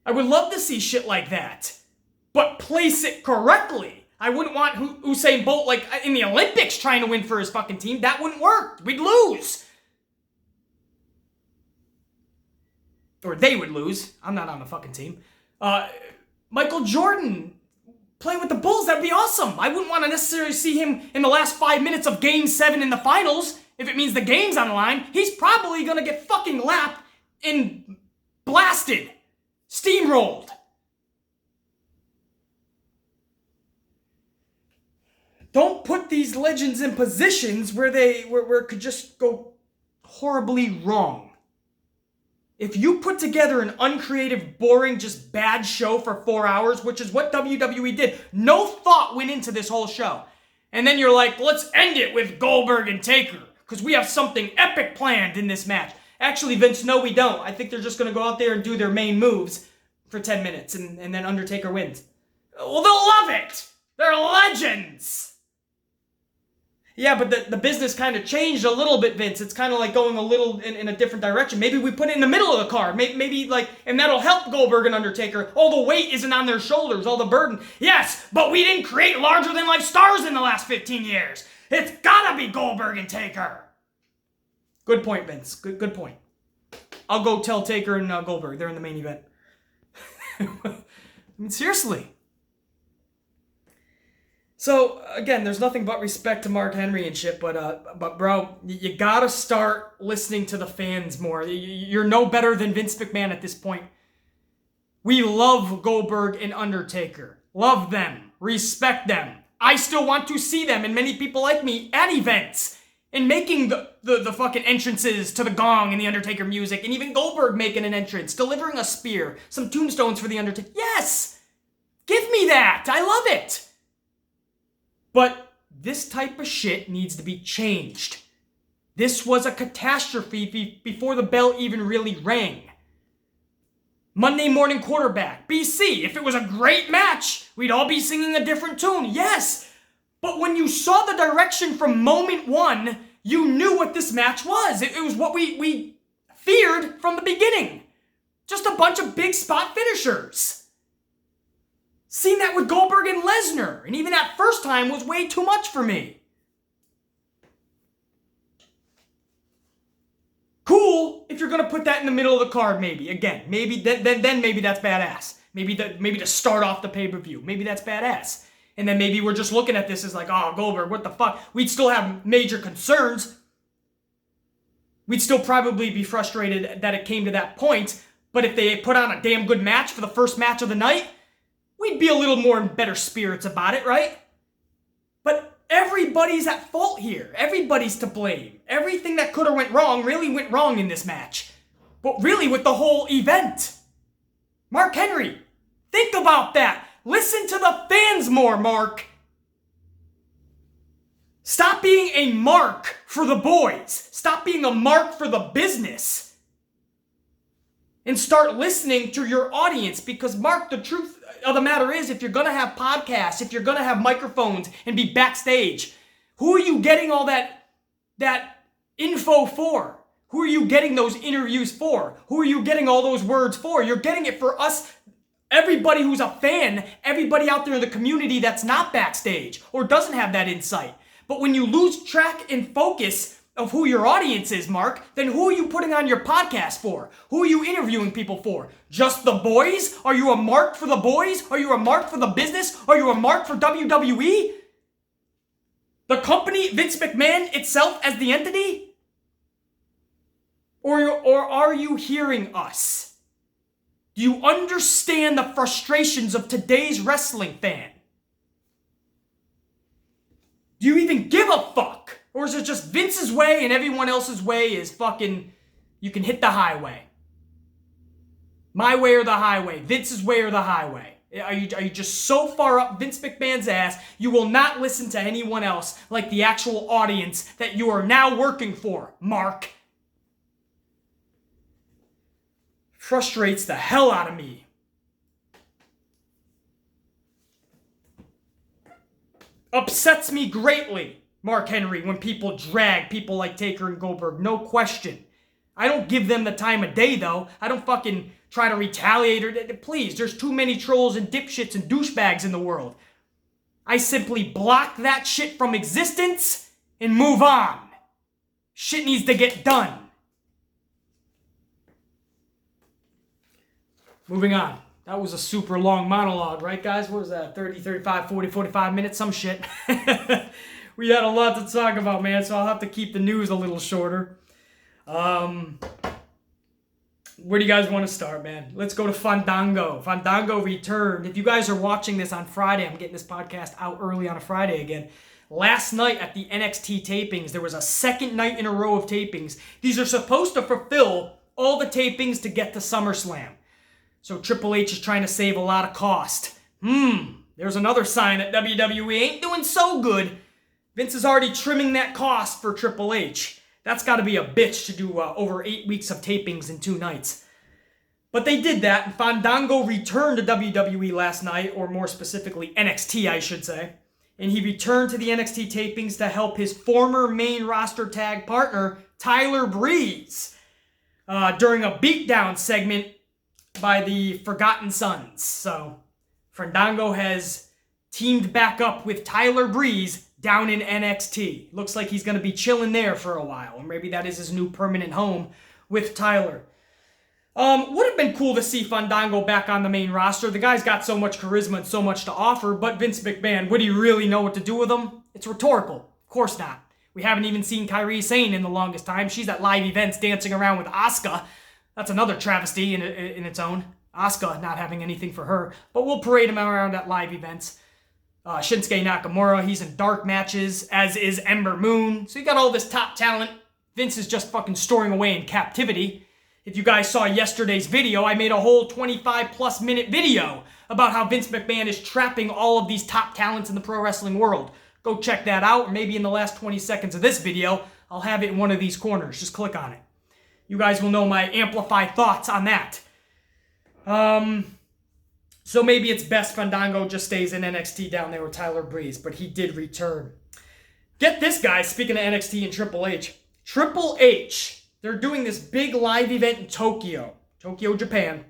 I would love to see shit like that, but place it correctly. I wouldn't want Usain Bolt like in the Olympics trying to win for his fucking team. That wouldn't work. We'd lose. Or they would lose. I'm not on the fucking team. Michael Jordan playing with the Bulls, that'd be awesome. I wouldn't want to necessarily see him in the last 5 minutes of Game 7 in the finals. If it means the game's on the line, he's probably going to get fucking lapped and blasted. Steamrolled. Don't put these legends in positions where it could just go horribly wrong. If you put together an uncreative, boring, just bad show for 4 hours, which is what WWE did, no thought went into this whole show. And then you're like, let's end it with Goldberg and Taker, because we have something epic planned in this match. Actually, Vince, no, we don't. I think they're just going to go out there and do their main moves for 10 minutes, and then Undertaker wins. Well, they'll love it! They're legends! Yeah, but the business kind of changed a little bit, Vince. It's kind of like going a little in a different direction. Maybe we put it in the middle of the card. Maybe and that'll help Goldberg and Undertaker. All the weight isn't on their shoulders, all the burden. Yes, but we didn't create larger-than-life stars in the last 15 years. It's gotta be Goldberg and Taker. Good point, Vince. Good point. I'll go tell Taker and Goldberg. They're in the main event. I mean, seriously. So, again, there's nothing but respect to Mark Henry and shit, but bro, you gotta start listening to the fans more. You're no better than Vince McMahon at this point. We love Goldberg and Undertaker. Love them. Respect them. I still want to see them, and many people like me, at events, and making the fucking entrances to the gong and the Undertaker music, and even Goldberg making an entrance, delivering a spear, some tombstones for the Undertaker. Yes! Give me that! I love it! But this type of shit needs to be changed. This was a catastrophe before the bell even really rang. Monday Morning Quarterback, BC. If it was a great match, we'd all be singing a different tune. Yes! But when you saw the direction from moment one, you knew what this match was. It was what we feared from the beginning. Just a bunch of big spot finishers. Seen that with Goldberg and Lesnar, and even that first time was way too much for me. Cool, if you're gonna put that in the middle of the card, maybe. Again, maybe then maybe that's badass. Maybe to start off the pay-per-view, maybe that's badass. And then maybe we're just looking at this as like, oh, Goldberg, what the fuck? We'd still have major concerns. We'd still probably be frustrated that it came to that point. But if they put on a damn good match for the first match of the night, we'd be a little more in better spirits about it, right? But everybody's at fault here. Everybody's to blame. Everything that could have went wrong really went wrong in this match. But really with the whole event. Mark Henry, think about that. Listen to the fans more, Mark. Stop being a mark for the boys. Stop being a mark for the business. And start listening to your audience, because Mark, the truth of the matter is, if you're going to have podcasts, if you're going to have microphones and be backstage, who are you getting all that info for? Who are you getting those interviews for? Who are you getting all those words for? You're getting it for us, everybody who's a fan, everybody out there in the community that's not backstage or doesn't have that insight. But when you lose track and focus of who your audience is, Mark, then who are you putting on your podcast for? Who are you interviewing people for? Just the boys? Are you a mark for the boys? Are you a mark for the business? Are you a mark for WWE? The company, Vince McMahon itself as the entity? Or are you hearing us? Do you understand the frustrations of today's wrestling fan? Do you even give a fuck? Or is it just Vince's way and everyone else's way is fucking, you can hit the highway? My way or the highway? Vince's way or the highway? Are you just so far up Vince McMahon's ass, you will not listen to anyone else like the actual audience that you are now working for, Mark? Frustrates the hell out of me. Upsets me greatly, Mark Henry, when people drag people like Taker and Goldberg. No question. I don't give them the time of day, though. I don't fucking try to retaliate or... Please, there's too many trolls and dipshits and douchebags in the world. I simply block that shit from existence and move on. Shit needs to get done. Moving on. That was a super long monologue, right, guys? What was that? 30, 35, 40, 45 minutes? Some shit. We had a lot to talk about, man, so I'll have to keep the news a little shorter. Where do you guys want to start, man? Let's go to Fandango. Fandango returned. If you guys are watching this on Friday, I'm getting this podcast out early on a Friday again. Last night at the NXT tapings, there was a second night in a row of tapings. These are supposed to fulfill all the tapings to get to SummerSlam. So Triple H is trying to save a lot of cost. There's another sign that WWE ain't doing so good. Vince is already trimming that cost for Triple H. That's got to be a bitch to do over 8 weeks of tapings in 2 nights. But they did that, and Fandango returned to WWE last night, or more specifically NXT, I should say. And he returned to the NXT tapings to help his former main roster tag partner, Tyler Breeze, during a beatdown segment by the Forgotten Sons. So, Fandango has teamed back up with Tyler Breeze down in NXT. Looks like he's going to be chilling there for a while. Or maybe that is his new permanent home with Tyler. Would have been cool to see Fandango back on the main roster. The guy's got so much charisma and so much to offer, but Vince McMahon, would he really know what to do with him? It's rhetorical. Of course not. We haven't even seen Kairi Sane in the longest time. She's at live events dancing around with Asuka. That's another travesty in its own. Asuka not having anything for her. But we'll parade him around at live events. Shinsuke Nakamura, he's in dark matches, as is Ember Moon. So you got all this top talent. Vince is just fucking storing away in captivity. If you guys saw yesterday's video, I made a whole 25+ minute video about how Vince McMahon is trapping all of these top talents in the pro wrestling world. Go check that out, or maybe in the last 20 seconds of this video, I'll have it in one of these corners. Just click on it. You guys will know my amplified thoughts on that. So maybe it's best Fandango just stays in NXT down there with Tyler Breeze, but he did return. Get this, guys, speaking of NXT and Triple H. Triple H, they're doing this big live event in Tokyo, Japan.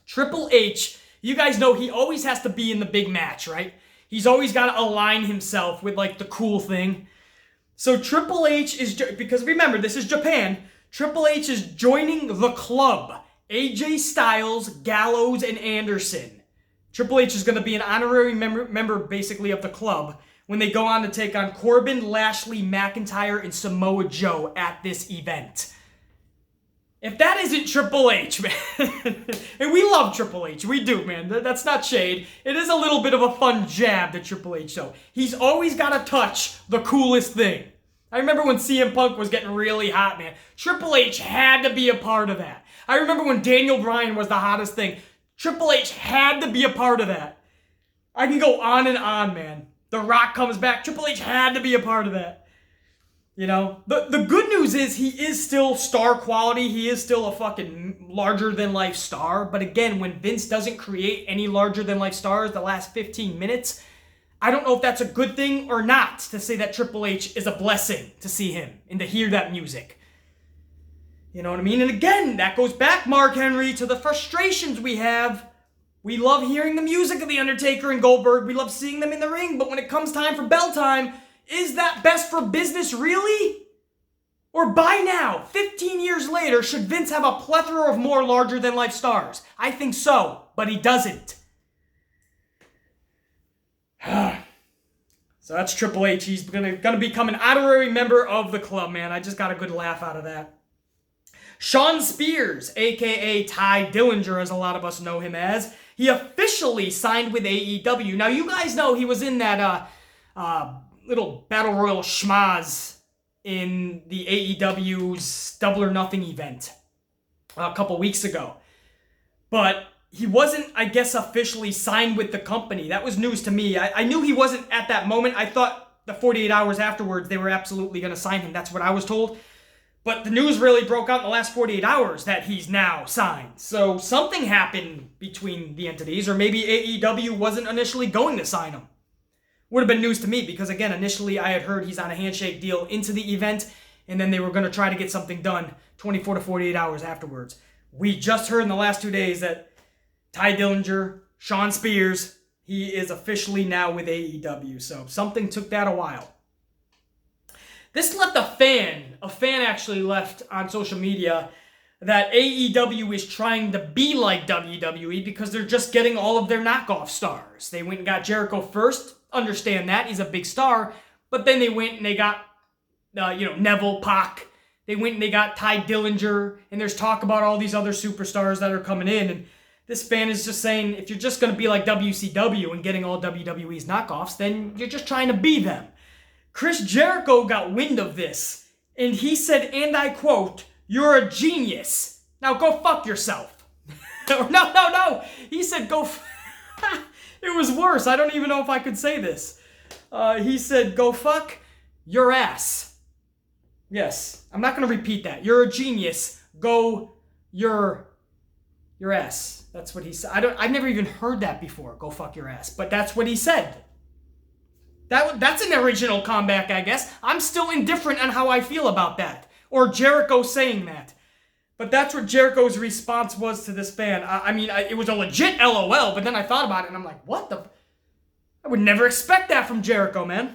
Triple H, you guys know he always has to be in the big match, right? He's always got to align himself with, like, the cool thing. So Triple H is, because remember, this is Japan, Triple H is joining the club. AJ Styles, Gallows, and Anderson. Triple H is going to be an honorary member basically of the club when they go on to take on Corbin, Lashley, McIntyre, and Samoa Joe at this event. If that isn't Triple H, man, and we love Triple H, we do, man, that's not shade. It is a little bit of a fun jab to Triple H, though. He's always got to touch the coolest thing. I remember when CM Punk was getting really hot, man. Triple H had to be a part of that. I remember when Daniel Bryan was the hottest thing. Triple H had to be a part of that. I can go on and on, man. The Rock comes back. Triple H had to be a part of that. You know? The good news is he is still star quality. He is still a fucking larger-than-life star. But again, when Vince doesn't create any larger-than-life stars the last 15 minutes... I don't know if that's a good thing or not to say that Triple H is a blessing to see him and to hear that music. You know what I mean? And again, that goes back, Mark Henry, to the frustrations we have. We love hearing the music of The Undertaker and Goldberg. We love seeing them in the ring. But when it comes time for bell time, is that best for business really? Or by now, 15 years later, should Vince have a plethora of more larger-than-life stars? I think so, but he doesn't. So that's Triple H. He's gonna become an honorary member of the club, man. I just got a good laugh out of that. Shawn Spears, aka Ty Dillinger, as a lot of us know him as, he officially signed with AEW. Now, you guys know he was in that little Battle Royal schmaz in the AEW's Double or Nothing event a couple weeks ago. But he wasn't, I guess, officially signed with the company. That was news to me. I knew he wasn't at that moment. I thought the 48 hours afterwards they were absolutely going to sign him. That's what I was told. But the news really broke out in the last 48 hours that he's now signed. So something happened between the entities, or maybe AEW wasn't initially going to sign him. Would have been news to me because, again, initially I had heard he's on a handshake deal into the event, and then they were going to try to get something done 24 to 48 hours afterwards. We just heard in the last 2 days that Ty Dillinger, Shawn Spears, he is officially now with AEW. So something took that a while. This left a fan actually left on social media that AEW is trying to be like WWE because they're just getting all of their knockoff stars. They went and got Jericho first. Understand that. He's a big star. But then they went and they got, Neville, Pac. They went and they got Ty Dillinger. And there's talk about all these other superstars that are coming in. And this fan is just saying, if you're just going to be like WCW and getting all WWE's knockoffs, then you're just trying to be them. Chris Jericho got wind of this, and he said, and I quote, "You're a genius. Now go fuck yourself." No. He said, it was worse. I don't even know if I could say this. He said, "Go fuck your ass." Yes, I'm not going to repeat that. You're a genius. Go your ass. That's what he said. I've never even heard that before. Go fuck your ass. But that's what he said. That's an original comeback, I guess. I'm still indifferent on how I feel about that. Or Jericho saying that. But that's what Jericho's response was to this fan. It was a legit LOL, but then I thought about it and I'm like, what the? I would never expect that from Jericho, man.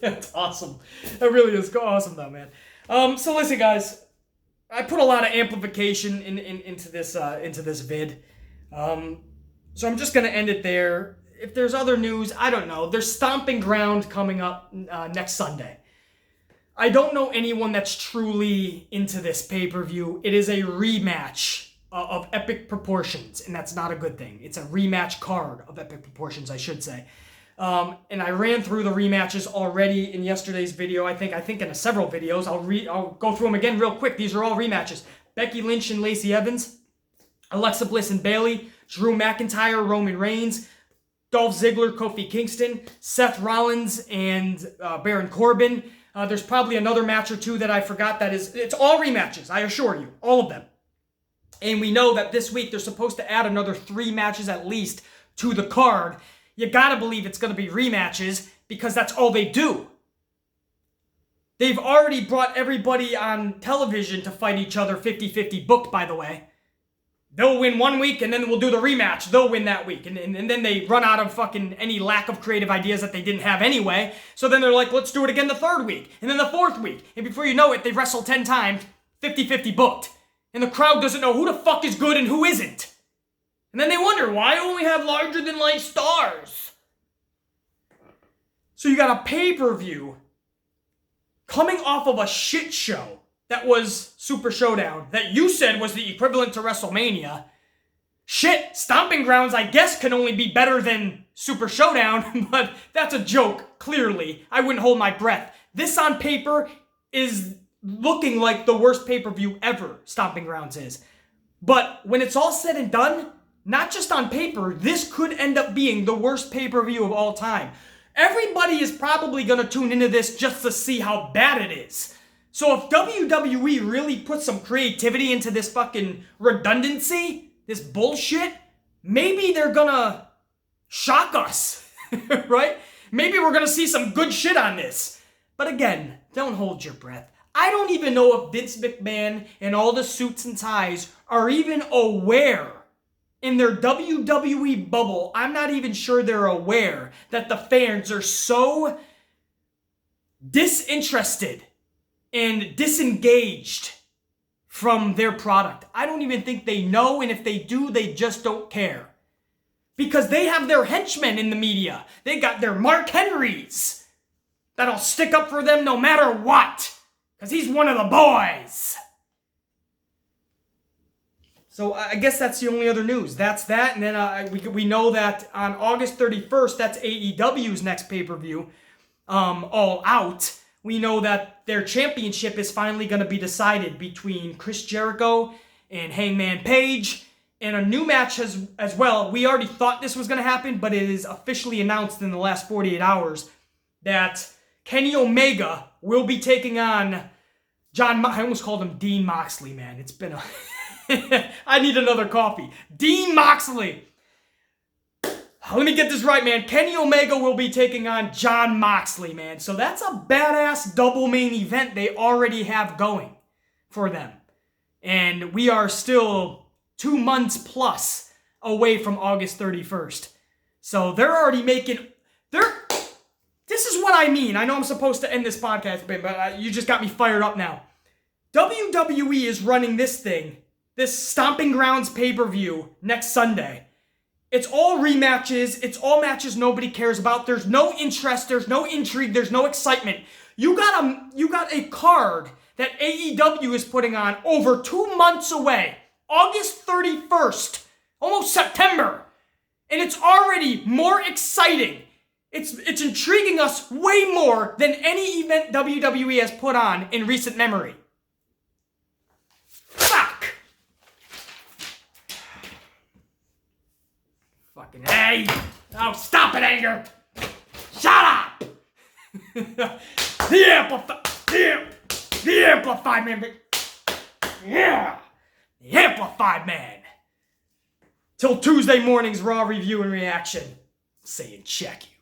That's awesome. That really is awesome, though, man. So listen, guys. I put a lot of amplification into this vid. So I'm just going to end it there. If there's other news, I don't know. There's Stomping Ground coming up next Sunday. I don't know anyone that's truly into this pay-per-view. It is a rematch of epic proportions, and that's not a good thing. It's a rematch card of epic proportions, I should say. And I ran through the rematches already in yesterday's video. I think in several videos. I'll go through them again real quick. These are all rematches. Becky Lynch and Lacey Evans, Alexa Bliss and Bayley, Drew McIntyre, Roman Reigns, Dolph Ziggler, Kofi Kingston, Seth Rollins, and Baron Corbin. There's probably another match or two that I forgot. It's all rematches, I assure you. All of them. And we know that this week they're supposed to add another 3 matches at least to the card. You gotta believe it's gonna be rematches because that's all they do. They've already brought everybody on television to fight each other 50-50 booked, by the way. They'll win one week, and then we'll do the rematch. They'll win that week. And then they run out of fucking any lack of creative ideas that they didn't have anyway. So then they're like, let's do it again the 3rd week. And then the 4th week. And before you know it, they wrestle 10 times, 50-50 booked. And the crowd doesn't know who the fuck is good and who isn't. And then they wonder, why don't we have larger-than-life stars? So you got a pay-per-view coming off of a shit show that was Super Showdown, that you said was the equivalent to WrestleMania. Shit, Stomping Grounds, I guess, can only be better than Super Showdown, but that's a joke, clearly. I wouldn't hold my breath. This on paper is looking like the worst pay-per-view ever, Stomping Grounds is. But when it's all said and done, not just on paper, this could end up being the worst pay-per-view of all time. Everybody is probably going to tune into this just to see how bad it is. So if WWE really puts some creativity into this fucking redundancy, this bullshit, maybe they're gonna shock us, right? Maybe we're gonna see some good shit on this. But again, don't hold your breath. I don't even know if Vince McMahon and all the suits and ties are even aware in their WWE bubble. I'm not even sure they're aware that the fans are so disinterested and disengaged from their product. I don't even think they know, and if they do, they just don't care. Because they have their henchmen in the media. They got their Mark Henrys that'll stick up for them no matter what. Because he's one of the boys. So I guess that's the only other news. That's that. And then we know that on August 31st, that's AEW's next pay-per-view, All Out. We know that their championship is finally going to be decided between Chris Jericho and Hangman Page. And a new match as well. We already thought this was going to happen, but it is officially announced in the last 48 hours that Kenny Omega will be taking on I almost called him Dean Moxley, man. It's been a... I need another coffee. Dean Moxley. Let me get this right, man. Kenny Omega will be taking on Jon Moxley, man. So that's a badass double main event they already have going for them. And we are still 2 months plus away from August 31st. So they're already making... This is what I mean. I know I'm supposed to end this podcast, but you just got me fired up now. WWE is running this thing, this Stomping Grounds pay-per-view next Sunday. It's all rematches. It's all matches nobody cares about. There's no interest. There's no intrigue. There's no excitement. You got a card that AEW is putting on over 2 months away. August 31st. Almost September. And it's already more exciting. It's intriguing us way more than any event WWE has put on in recent memory. Fuck! Fucking hey! Oh, stop it, anger! Shut up! The Amplified Man! Yeah! The Amplified Man! Till Tuesday morning's Raw review and reaction. Saying check you.